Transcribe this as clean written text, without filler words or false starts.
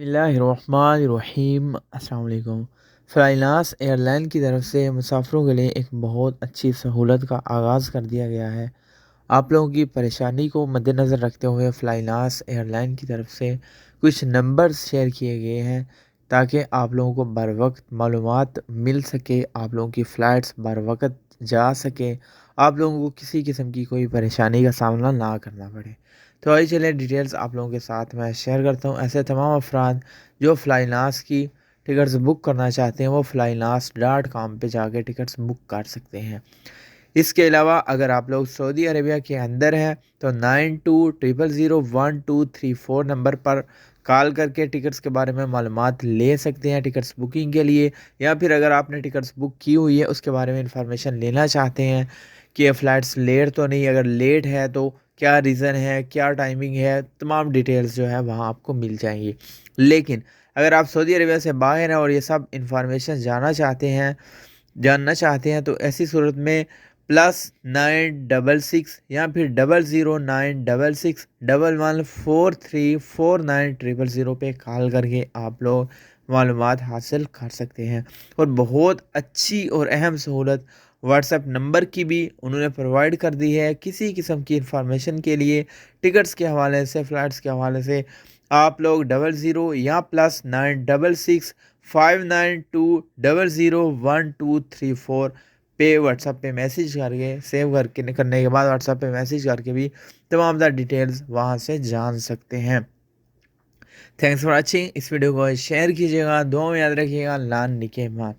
بسم اللہ الرحمن الرحیم۔ السلام علیکم۔ فلائناس ایئر لائن کی طرف سے مسافروں کے لیے ایک بہت اچھی سہولت کا آغاز کر دیا گیا ہے۔ آپ لوگوں کی پریشانی کو مد نظر رکھتے ہوئے فلائناس ایئر لائن کی طرف سے کچھ نمبرز شیئر کیے گئے ہیں تاکہ آپ لوگوں کو بر وقت معلومات مل سکے، آپ لوگوں کی فلائٹس بر وقت جا سکے، آپ لوگوں کو کسی قسم کی کوئی پریشانی کا سامنا نہ کرنا پڑے۔ تو آئیے چلیں ڈیٹیلز آپ لوگوں کے ساتھ میں شیئر کرتا ہوں۔ ایسے تمام افراد جو فلائناس کی ٹکٹس بک کرنا چاہتے ہیں وہ flynas.com پہ جا کے ٹکٹس بک کر سکتے ہیں۔ اس کے علاوہ اگر آپ لوگ سعودی عربیہ کے اندر ہیں تو 92000123 نمبر پر کال کر کے ٹکٹس کے بارے میں معلومات لے سکتے ہیں ٹکٹس بکنگ کے لیے، یا پھر اگر آپ نے ٹکٹس بک کی ہوئی ہے اس کے بارے میں انفارمیشن لینا چاہتے ہیں کہ یہ فلائٹس لیٹ تو نہیں، اگر لیٹ ہے تو کیا ریزن ہے، کیا ٹائمنگ ہے، تمام ڈیٹیلز جو ہے وہاں آپ کو مل جائیں گی۔ لیکن اگر آپ سعودی عربیہ سے باہر ہیں اور یہ سب انفارمیشن جاننا چاہتے ہیں تو ایسی صورت میں +966 یا پھر 00966114349 پہ کال کر کے آپ لوگ معلومات حاصل کر سکتے ہیں۔ اور بہت اچھی اور اہم سہولت واٹس ایپ نمبر کی بھی انہوں نے پرووائڈ کر دی ہے۔ کسی قسم کی انفارمیشن کے لیے ٹکٹس کے حوالے سے، فلائٹس کے حوالے سے آپ لوگ 00 یا +96659200123 پہ واٹس ایپ پہ میسیج کر کے سیو کرنے کے بعد واٹس ایپ پہ میسیج کر کے بھی تمام تر ڈیٹیلز وہاں سے جان سکتے ہیں۔ Thanks for watching. اس ویڈیو کو شیئر کیجیے گا، دعاؤں میں یاد رکھیے گا۔ اللہ نگہبان۔